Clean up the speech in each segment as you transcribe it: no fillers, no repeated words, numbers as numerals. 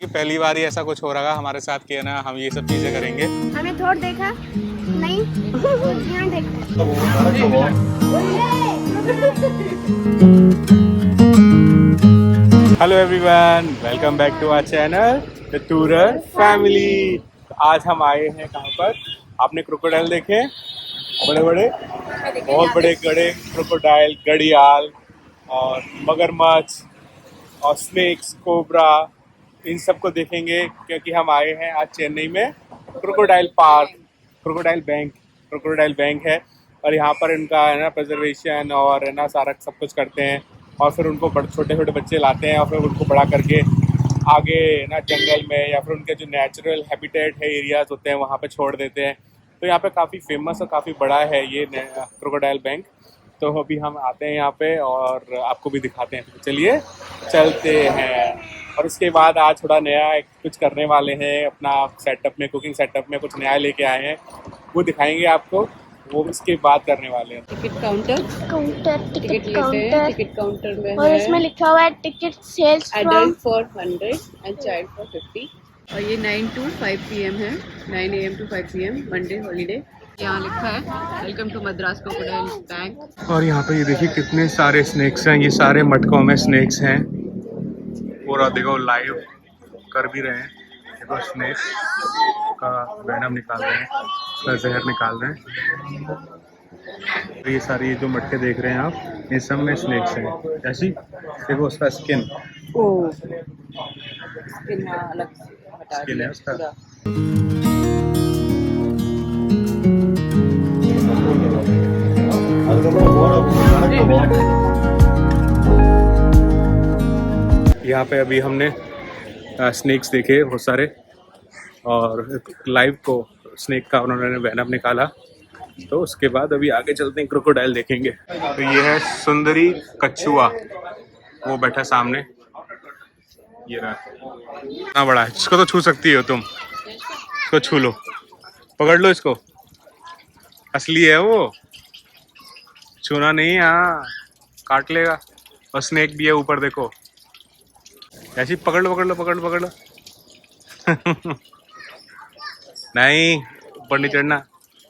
पहली बार ही ऐसा कुछ हो रहा है हमारे साथ कि ना हम ये सब चीजें करेंगे। हमें थोड़ा देखा नहीं यहाँ देखा। Hello everyone, welcome back to our channel the tourer family. आज हम आए हैं कहाँ पर? आपने क्रोकोडाइल देखे? बड़े बड़े, बहुत बड़े बड़े क्रोकोडाइल, घड़ियाल और मगरमच्छ और स्नेक्स, कोबरा, इन सब को देखेंगे क्योंकि हम आए हैं आज चेन्नई में क्रोकोडाइल पार्क, क्रोकोडाइल बैंक है। और यहाँ पर इनका है ना प्रिजर्वेशन और है ना सारा सब कुछ करते हैं और फिर उनको छोटे छोटे बच्चे लाते हैं और फिर उनको बड़ा करके आगे ना जंगल में या फिर उनके जो नेचुरल हैबिटेट है एरियाज होते हैं वहाँ पे छोड़ देते हैं। तो यहाँ पे काफ़ी फेमस और काफ़ी बड़ा है ये क्रोकोडाइल बैंक। तो अभी हम आते हैं यहाँ पे और आपको भी दिखाते हैं। तो चलिए चलते हैं। और उसके बाद आज थोड़ा नया कुछ करने वाले हैं अपना सेटअप में, कुकिंग सेटअप में कुछ नया लेके आए हैं, वो दिखाएंगे आपको। वो उसके बाद करने वाले हैं। टिकट काउंटर टिकट लेते हैं। काउंटर टिकट काउंटर में और है इसमें लिखा हुआ है ticket sales from adult for 100 and child for 50। और ये 9 to 5 PM है, 9 AM to 5 PM Monday holiday. यहाँ लिखा है welcome to Madras crocodile bank. और यहाँ पे ये देखिए कितने सारे स्नेक्स हैं, ये सारे मटकों में स्नेक्स हैं। पूरा देखो लाइव कर भी रहे हैं। देखो स्नेक का वेनम निकाल रहे हैं, उसका जहर निकाल रहे हैं। तो ये सारी जो मटके देख रहे हैं आप, इन सब में स्नेक्स हैं। जैसी देखो उसका स्किन अलग हटा स्किन है दिया उसका। पूरा। यहाँ पे अभी हमने स्नेक्स देखे बहुत सारे और लाइव को स्नेक का उन्होंने वेनम निकाला। तो उसके बाद अभी आगे चलते हैं, क्रोकोडाइल देखेंगे। तो ये है सुंदरी कछुआ, वो बैठा सामने, ये रहा। इतना बड़ा है, इसको तो छू सकती हो तुम, इसको छू लो, पकड़ लो इसको, असली है वो, छूना नहीं, हाँ काट लेगा। और स्नेक भी है ऊपर देखो, ऐसी पकड़ लो पकड़ लो पकड़ लो पकड़ लो। नहीं ऊपर नहीं चढ़ना,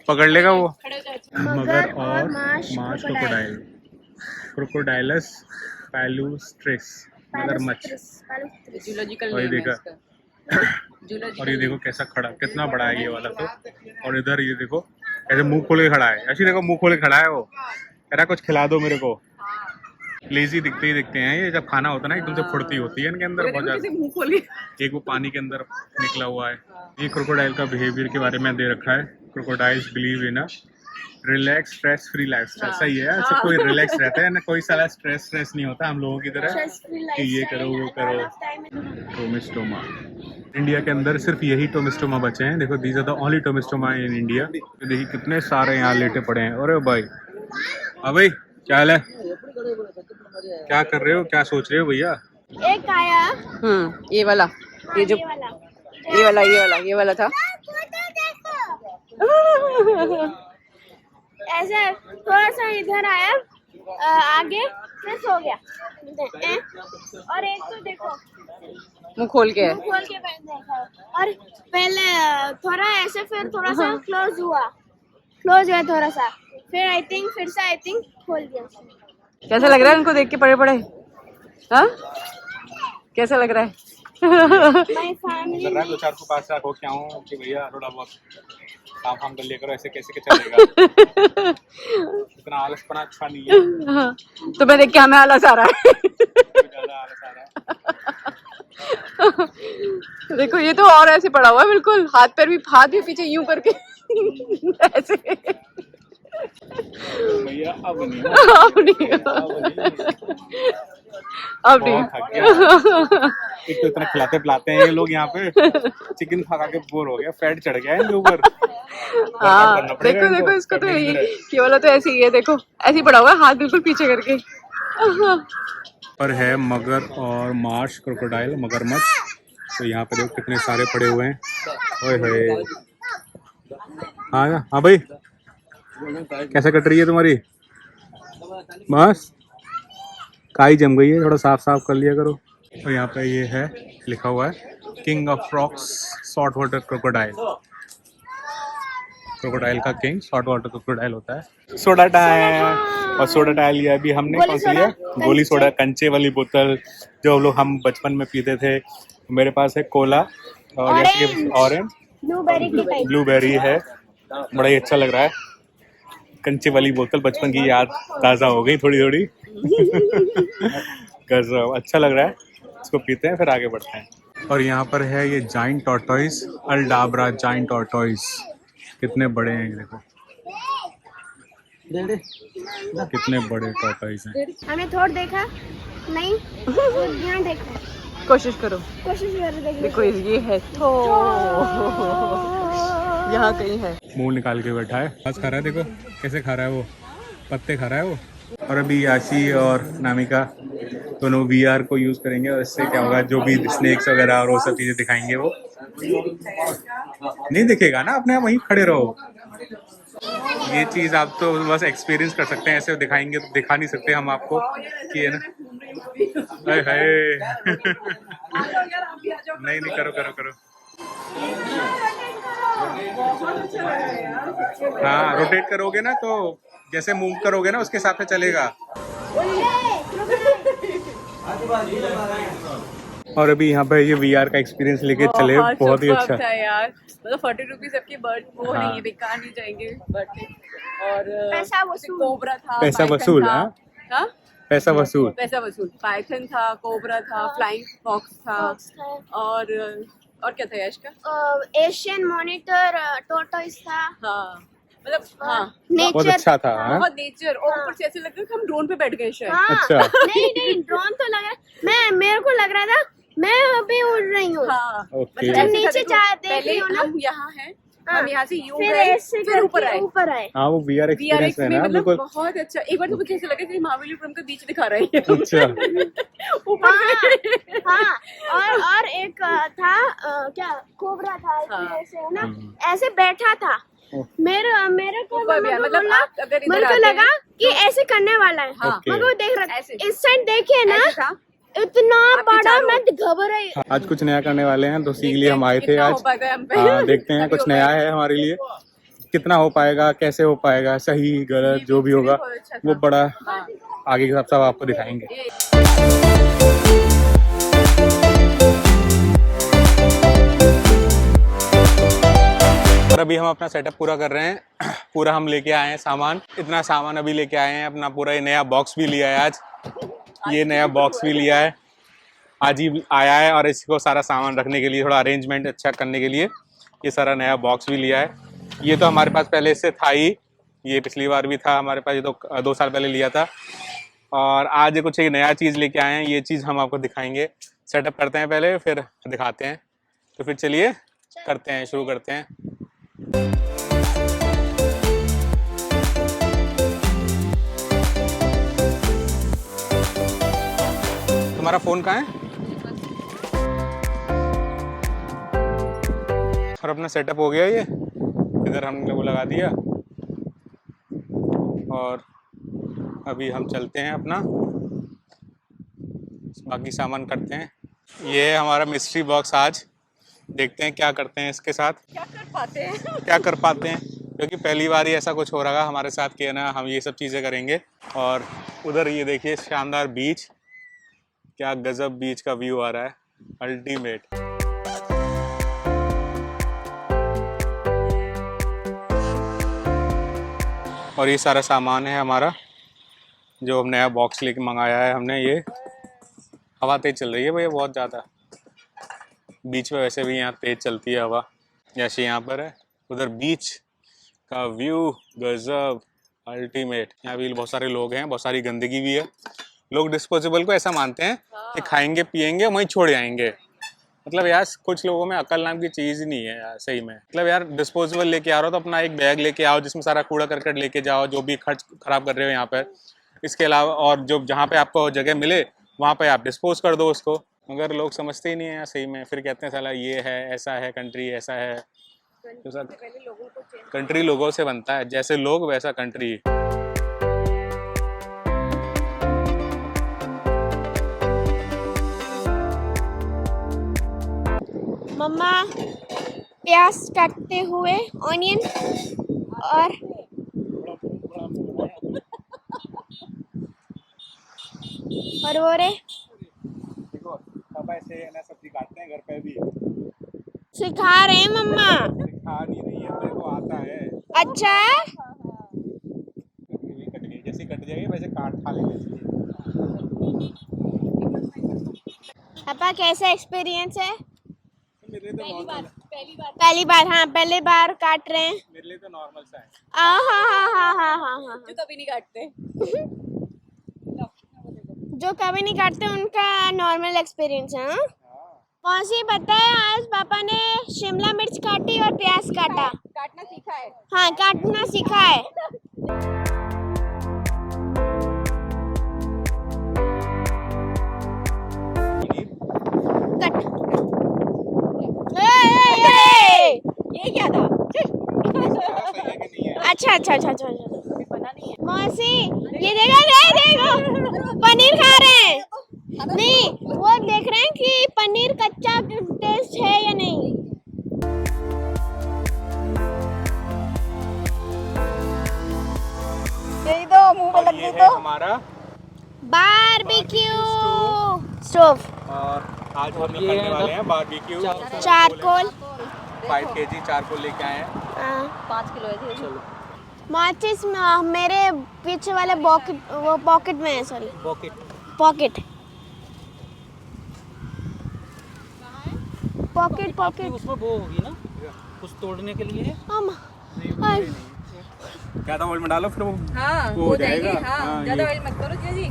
पकड़ लेगा वो। मगर और मार्श क्रोकोडाइल, क्रोकोडाइलस पैलूस्ट्रेस, मगरमच्छ। जूलॉजिकल और ये नेम है देखा, इसका। और ये देखो कैसा खड़ा, कितना बड़ा है ये वाला तो। और इधर ये देखो ऐसे मुंह खोले खड़ा है, ऐसे देखो मुंह खोले खड़ा है वो, कह रहा कुछ खिला दो मेरे को। लेजी दिखते ही दिखते हैं ये, जब खाना होता है ना एकदम से फुर्ती होती है इनके अंदर बहुत ज्यादा। मुंह खोली। एक वो पानी के अंदर निकला हुआ है। ये क्रोकोडाइल का बिहेवियर के बारे में दे रखा है। Crocodiles believe in a relax stress free lifestyle. सही है, अच्छा कोई रिलैक्स रहता है ना, कोई सारा स्ट्रेस नहीं होता हम लोगों की तरह कि ये करो वो करो। टोमिस्टोमा, इंडिया के अंदर सिर्फ यही टोमिस्टोमा बचे हैं। देखो these are the only tomistoma in India. देखिए कितने सारे यहाँ लेटे पड़े हैं। अरे भाई, हाँ भाई क्या हाल है, क्या कर रहे हो, क्या सोच रहे हो भैया? एक आया ये वाला, ये जो ये वाला था। ऐसे थोड़ा सा इधर आया आगे फिर सो गया। और एक तो देखो मुंह खोल के है। मुंह खोल के देखा, और पहले थोड़ा ऐसे फिर थोड़ा सा क्लोज हुआ थोड़ा सा, फिर आई थिंक खोल दिया उसने। कैसा लग रहा है उनको देख के पड़े पड़े? हाँ कैसा लग रहा है? माय फैमिली लग रहा है दो चार को पास रखो क्या हूँ कि भैया थोड़ा बहुत काम फाम कर लिया करो, ऐसे कैसे के चलेगा। इतना आलसपना अच्छा नहीं है। हाँ, तो मैं देख के हमें आलस आ रहा है। ज्यादा आलस आ रहा है। देखो ये तो और ऐसे पड़ा हुआ है बिल्कुल, हाथ भी पीछे यूं करके ऐसे। भैया अब नहीं, अब नहीं। बहुत थक गया। एक तो इतना खिलाते पिलाते हैं ये लोग यहाँ पे, चिकन खा खा के बोर हो गया, फैट चढ़ गया है इनके ऊपर। हाँ देखो इसको तो यही, ये वाला तो ऐसे ही है, देखो ऐसे ही पड़ा हुआ है, हाथ बिल्कुल पीछे करके। पर है मगर और मार्श क्रोकोडाइल, मगरमच्छ। तो यहाँ पे देखो कितने सारे पड़े हुए हैं। ओए होए, हाँ भाई कैसे कट रही है तुम्हारी? बस काई जम गई है, थोड़ा साफ साफ कर लिया करो। और यहाँ पे ये है लिखा हुआ है king of crocs salt water crocodile. Crocodile का किंग सॉल्ट वाटर क्रोकोडाइल होता है। Soda time. और सोडा टाइम लिया अभी हमने, गोली कौन सी सोडा, लिया? गोली सोडा, कंचे वाली बोतल जो हम बचपन में पीते थे। मेरे पास है कोला और ऑरेंज, ब्लूबेरी की टाइप। ब्लूबेरी है। बड़ा ही अच्छा लग रहा है। कंचे वाली बोतल, बचपन की याद ताज़ा हो गई थोड़ी थोड़ी। गजब, अच्छा लग रहा है। इसको पीते हैं फिर आगे बढ़ते हैं। और यहाँ पर है ये जाइंट टॉर्टोइस, अल्डाब्रा जाइंट टॉर्टोइस। कितने बड़े हैं ये देखो, कितने बड़े टॉर्टोइस हैं। हमने थोड़ा देखा नहीं, यहाँ देखा, कोशिश करो, कोशिश कर देखने देखो ये है तो यहाँ कहीं है। मुंह निकाल के बैठा है, बस खा रहा है। देखो कैसे खा रहा है वो, पत्ते खा रहा है वो। और अभी याशी और नामिका दोनों VR को यूज करेंगे और इससे क्या होगा, जो भी स्नेक्स वगैरह और वो सब चीजें दिखाएंगे वो नहीं दिखेगा ना, अपने आप वहीं खड़े रहो। ये चीज आप तो बस एक्सपीरियंस कर सकते हैं, ऐसे दिखाएंगे तो दिखा नहीं सकते हम आपको कि है ना। हाय हाय। नहीं नहीं, करो करो करो। हाँ, रोटेट करोगे ना तो जैसे मूव करोगे ना उसके हिसाब से चलेगा। और अभी यहाँ पे ये VR का एक्सपीरियंस लेके चले, बहुत ही अच्छा था यार। मतलब 40 रुपीज आपकी बर्ड वो हाँ। नहीं है, बेकार नहीं जाएंगे बर्थडे। और पैसा वसूल। कोबरा था, पैसा पाइथन वसूल। था। हाँ, हाँ? पैसा वसूल। पैसा वसूल, पाइथन था, कोबरा था, फ्लाइंग फॉक्स था, और क्या था यश का? एशियन मॉनिटर टॉर्टोइस था। हाँ मतलब हाँ बहुत नेचर अच्छा था। हाँ? बहुत नेचर। और ऊपर से ऐसे लग रहा था कि हम ड्रोन पे बैठ गए शायद। हाँ, अच्छा। नहीं नहीं, ड्रोन तो लग रहा, मेरे को लग रहा था मैं अभी उड़ रही हूँ। हाँ ओके। मतलब ऐसे नीचे देखो, जा देख पहले रही हो ना? हम यहाँ हैं, हाँ, हम यहाँ से यूं फिर गए, ऐसे फिर ऊपर आए। ऊपर आए। हाँ, वो VR एक्सपीरियंस VRX है में ना, मतलब बिल्कुल। बहुत अच्छा। एक बार तो मुझे ऐसा लगा कि महाबलीपुरम का बीच दिखा रहे हैं अच्छा। ऊपर से। हाँ, और एक था क्या, कोबरा था हाँ। ऐसे है ना, ऐसे बैठा था। मेरे को ऊपर भी है, मतलब बोला, आप अगर इधर मेरे को आते लगा हैं कि ऐसे करने वाला है। हाँ। ओके। मगर वो देख रहा था, ऐसे। इस साइड देखिए ना, ऐसे था। इतना आपके बड़ा, चारों मैं घबराई। आज कुछ नया करने वाले हैं तो इसीलिए देखते हम हैं आए थे कितना आज। हो पाता है हम पे। हाँ, देखते हैं तभी कुछ हो नया पाएगा। है हमारे लिए। कितना हो पाएगा, कैसे हो पाएगा, सही गलत जो भी होगा बहुत अच्छा था। वो बड़ा हाँ। आगे के सब आपको दिखाएंगे। और अभी हम अपना सेटअप पूरा कर रहे हैं। पूरा हम लेके आए हैं सामान, इतना सामान अभी लेके आए हैं अपना पूरा। ये नया बॉक्स भी लिया है आज, ये नया बॉक्स भी लिया है आज ही आया है। और इसको सारा सामान रखने के लिए, थोड़ा अरेंजमेंट अच्छा करने के लिए ये सारा नया बॉक्स भी लिया है। ये तो हमारे पास पहले से था ही, ये पिछली बार भी था हमारे पास, ये तो 2 साल पहले लिया था। और आज कुछ एक नया चीज़ लेके आए हैं, ये चीज़ हम आपको दिखाएंगे। सेटअप करते हैं पहले, फिर दिखाते हैं। तो फिर चलिए करते हैं, शुरू करते हैं। तुम्हारा फ़ोन कहाँ है? और अपना सेटअप हो गया, ये इधर हमने वो लगा दिया। और अभी हम चलते हैं अपना बाकी सामान करते हैं। ये है हमारा मिस्ट्री बॉक्स। आज देखते हैं क्या करते हैं इसके साथ, क्या कर पाते हैं। क्या कर पाते हैं, क्योंकि पहली बार ही ऐसा कुछ हो रहा है हमारे साथ कि ना हम ये सब चीज़ें करेंगे। और उधर ये देखिए शानदार बीच, क्या गजब बीच का व्यू आ रहा है, अल्टीमेट। और ये सारा सामान है हमारा जो हम नया बॉक्स लेके मंगाया है हमने। ये हवा तेज चल रही है भैया बहुत ज़्यादा, बीच में वैसे भी यहाँ तेज चलती है हवा। जैसे यहाँ पर है, उधर बीच का व्यू गजब अल्टीमेट। यहाँ भी बहुत सारे लोग हैं, बहुत सारी गंदगी भी है। लोग डिस्पोजेबल को ऐसा मानते हैं कि खाएंगे पिएंगे वहीं छोड़ जाएंगे। मतलब यार कुछ लोगों में अकल नाम की चीज़ ही नहीं है यार, सही में। मतलब यार डिस्पोजेबल लेके आ रहे हो तो अपना एक बैग लेके आओ जिसमें सारा कूड़ा करकट लेके जाओ, जो भी खर्च खराब कर रहे हो यहाँ पर। इसके अलावा और जो जहाँ पे आपको जगह मिले वहाँ पे आप डिस्पोज कर दो उसको। मगर लोग समझते ही नहीं है यार, सही में। फिर कहते हैं साला ये है, ऐसा है, कंट्री ऐसा है। तो सर कंट्री लोगों से बनता है, जैसे लोग वैसा कंट्री। मम्मा प्याज काटते हुए ऑनियन और वो रे देखो पापा ऐसे है ना सब्जी काटते हैं घर पे भी। सिखा रहे हैं मम्मा। सिखा नहीं रही है, मेरे को आता है। अच्छा कट गई, जैसे कट जाएगी वैसे काट खा लेंगे। पापा कैसा एक्सपीरियंस है? मेरे लिए तो नॉर्मल, पहली बार, हाँ पहली बार काट रहे हैं। मेरे लिए तो नॉर्मल सा है। हाँ जो कभी नहीं काटते। जो कभी नहीं काटते उनका नॉर्मल एक्सपीरियंस है। हाँ मौसी बताए आज पापा ने शिमला मिर्च काटी और प्याज काटा। काटना सीखा है। हाँ काटना सीखा है। कट ये क्या था? अच्छा अच्छा अच्छा अच्छा बना नहीं है। मौसी ये देखो पनीर खा रहे हैं। नहीं वो देख रहे हैं कि पनीर कच्चा टेस्ट है या नहीं। यही तो मुंह में और लग ये गई है तो। हमारा बारबेक्यू स्टोव। और आज हम लोग करने वाले हैं बारबेक्यू। चारकोल 5 kg चारकोल लेके आए हैं। 5 किलो है। चलो माचिस मेरे पीछे वाले पॉकेट में है। सॉरी पॉकेट पॉकेट उसमें वो होगी ना कुछ तोड़ने के लिए। ज्यादा ऑयल में डालो फिर वो हाँ वो हो जाएगा। हाँ ज्यादा ऑयल मत करो जी।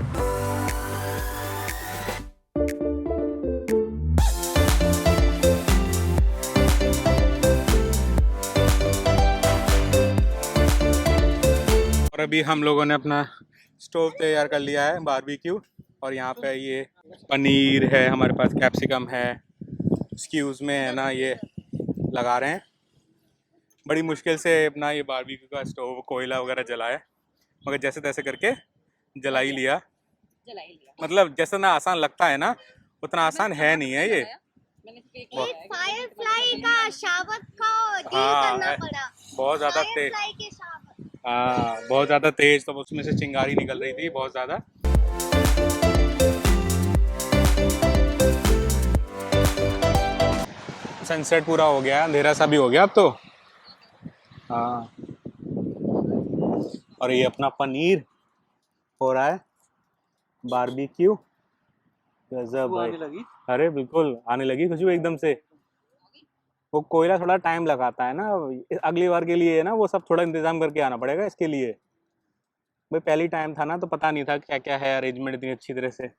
और अभी हम लोगों ने अपना स्टोव तैयार कर लिया है बारबेक्यू। और यहाँ पे ये पनीर है हमारे पास, कैप्सिकम है, स्क्यूज में है ना ये लगा रहे हैं। बड़ी मुश्किल से अपना ये बारबेक्यू का स्टोव कोयला वगैरह जलाया, मगर जैसे तैसे करके जला ही लिया। मतलब जैसा ना आसान लगता है ना उतना आसान है नहीं है ये। फायरफ्लाई का शावक को डील करना पड़ा। बहुत ज़्यादा तेज, हाँ बहुत ज़्यादा तेज, तो उसमें से चिंगारी निकल रही थी बहुत ज़्यादा। सनसेट पूरा हो गया, अंधेरा सा भी हो गया अब तो। हाँ और ये अपना पनीर हो रहा है बारबेक्यू। गजब भाई। लगी। अरे बिल्कुल आने लगी खुशबू एकदम से। वो कोयला थोड़ा टाइम लगाता है ना, अगली बार के लिए ना वो सब थोड़ा इंतजाम करके आना पड़ेगा इसके लिए। भाई पहली टाइम था ना तो पता नहीं था क्या क्या है अरेंजमेंट इतनी अच्छी तरह से।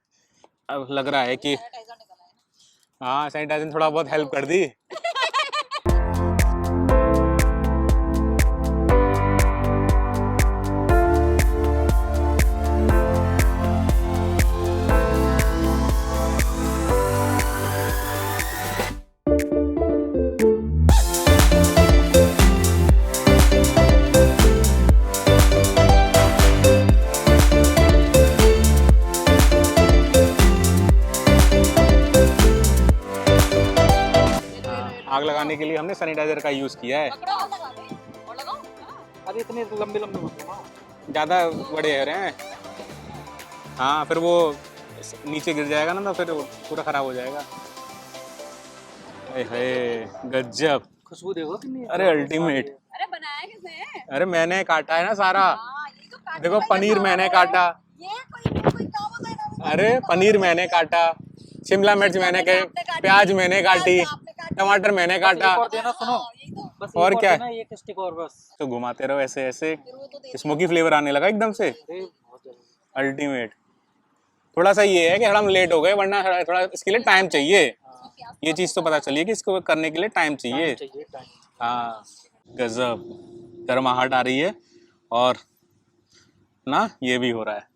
अब लग रहा है कि हाँ सैनिटाइजर थोड़ा बहुत हेल्प कर दी। आग लगाने के लिए हमने सैनिटाइजर का यूज किया है। अरे इतने लंबे लंबे होते हैं। ज़्यादा बड़े हो रहे हैं। हाँ फिर वो नीचे गिर जाएगा ना तो फिर वो पूरा खराब हो जाएगा। गजब खुशबू देखो कितनी। अरे अल्टीमेट। अरे बनाया किसने? अरे मैंने काटा है ना सारा। देखो पनीर मैंने काटा। अरे पनीर मैंने काटा, शिमला मिर्च मैंने प्याज मैंने काटी, टमाटर मैंने काटा। देना सुनो बस। और क्या है एक स्टिक और बस। तो घुमाते रहो ऐसे ऐसे, स्मोकी फ्लेवर आने लगा एकदम से। अल्टीमेट। थोड़ा सा ये है कि हम लेट हो गए, वरना थोड़ा इसके लिए टाइम चाहिए। ये चीज़ तो पता चली है कि इसको करने के लिए टाइम चाहिए। हाँ गजब, गर्माहट आ रही है और ना ये भी हो रहा है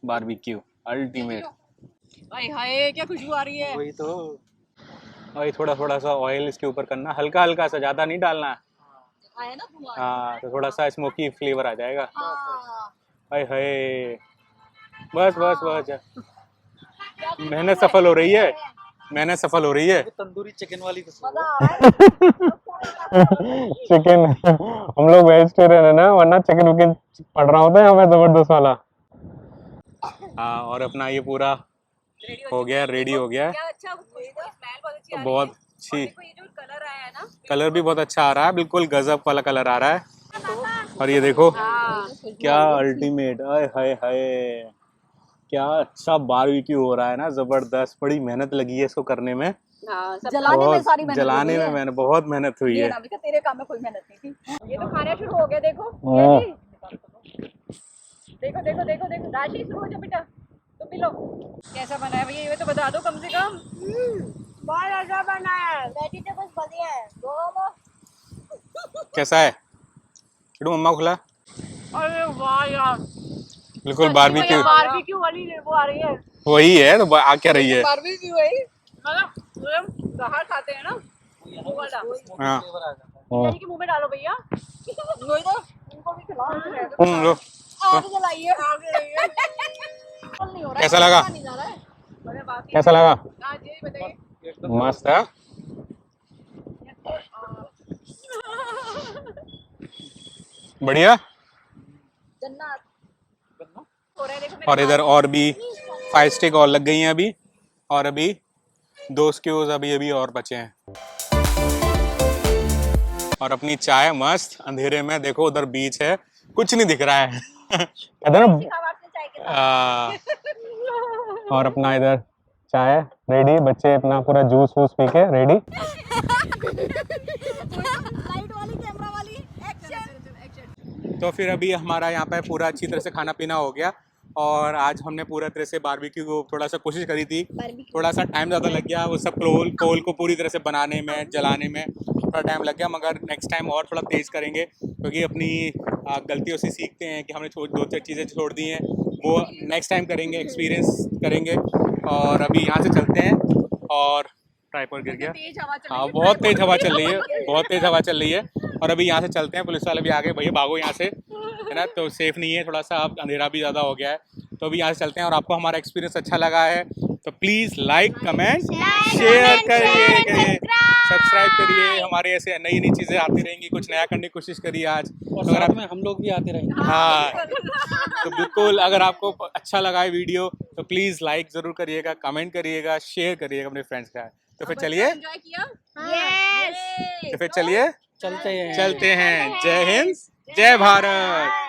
बारबेक्यू अल्टीमेट। हाय हाय क्या खुशबू आ रही है। वही तो। वही थोड़ा थोड़ा सा ऑयल इसके ऊपर करना, हल्का हल्का सा, ज़्यादा नहीं डालना। आया ना धुआं। हाँ तो थोड़ा सा स्मोकी फ्लेवर आ जाएगा। हाय हाय बस बस बस, मेहनत सफल हो रही है। मैंने सफल हो रही है। तंदूरी चिकन वाली तो चिकन हम लोग वेजिटेरियन है ना, वरना चिकन विकन पड़ रहा होता है हमें जबरदस्त वाला। हाँ, और अपना ये पूरा हो गया, रेडी हो गया। क्या अच्छा स्मेल बहुत अच्छी आ रही है। बहुत अच्छी, देखो ये जो कलर आया है ना, कलर भी बहुत अच्छा आ रहा है, बिल्कुल गजब वाला कलर आ रहा है। और ये देखो क्या अल्टीमेट, आय हाय हाय, क्या अच्छा बारबेक्यू हो रहा है ना, जबरदस्त। बड़ी मेहनत लगी है इसको करने में, हाँ, सब जलाने में सारी मेहनत जलाने हुई में है। मैंने बहुत मेहनत हुई ये है। ना बेटा, तेरे काम में कोई मेहनत नहीं थी। ये तो खाना शुरू हो गया। देखो हाँ। ये जी। देखो देखो देखो देखो, राशि शुरू हो जा बेटा, तुम भी लो। कैसा बना है भैया, ये तो बता दो कम से कम। बहुत अच्छा बना है, वेजिटेबल्स बढ़िया है। कैसा है किडू, मम्मा खुला? अरे वाह यार, बिल्कुल बारबेक्यू बारबेक्यू वाली वो आ रही है। वही है तो आ क्या रही है। बारबेक्यू है मतलब बाहर खाते हैं ना वो वाला। हाँ फ्लेवर आ जाता है। यानी कि मुंह में डालो भैया। वही तो, उनको भी खिलाओ। लो। आग जलाइए, आग जलाइए। नहीं हो रहा है, कैसा लगा? नहीं जा रहा है। अरे बाकी कैसा लगा? हाँ जी बताइए। मस्त है, बढ़िया। जन्नत। हो रहा है देखो मेरे और इधर और भी 5 स्टिक और लग गई हैं अभी, और अभी 2 स्क्यूज अभी अभी और बचे हैं। और अपनी चाय मस्त अंधेरे में, देखो उधर बीच है, कुछ नहीं दिख रहा है कहते हैं ना। और अपना इधर चाय रेडी, बच्चे अपना पूरा जूस वूस पी के रेडी। लाइट वाली, कैमरा वाली, एक्शन। तो फिर अभी हमारा यहाँ पे पूरा अच्छी तरह से खाना पीना हो गया, और आज हमने पूरा तरह से बारबेक्यू को थोड़ा सा कोशिश करी थी, थोड़ा सा टाइम ज़्यादा लग गया वो सब कोल को पूरी तरह से बनाने में, जलाने में थोड़ा टाइम लग गया, मगर नेक्स्ट टाइम और थोड़ा तेज़ करेंगे, क्योंकि अपनी गलतियों से सीखते हैं कि हमने 2-4 चीज़ें छोड़ दी हैं, वो नेक्स्ट टाइम करेंगे, एक्सपीरियंस करेंगे। और अभी यहाँ से चलते हैं, और ट्राइपॉड गिर गया। तेज हवा चल हाँ बहुत तेज हवा चल रही है, बहुत तेज हवा चल रही है। और अभी यहाँ से चलते हैं, पुलिस वाले भी आ गए, भैया भागो यहाँ से, है ना, तो सेफ नहीं है, थोड़ा सा अब अंधेरा भी ज़्यादा हो गया है, तो अभी यहाँ से चलते हैं। और आपको हमारा एक्सपीरियंस अच्छा लगा है तो प्लीज़ लाइक कमेंट शेयर करिए, सब्सक्राइब करिए, हमारे ऐसे नई नई चीज़ें आती रहेंगी, कुछ नया करने की कोशिश करिए आज। और तो अगर साथ में हम लोग भी आते रहेंगे। हाँ तो बिल्कुल, अगर आपको अच्छा लगा है वीडियो तो प्लीज़ लाइक ज़रूर करिएगा, कमेंट करिएगा, शेयर करिएगा अपने फ्रेंड्स का। तो फिर चलिए, एंजॉय किया। यस। तो फिर चलिए चलते हैं। चलते हैं। जय हिंद, जय भारत।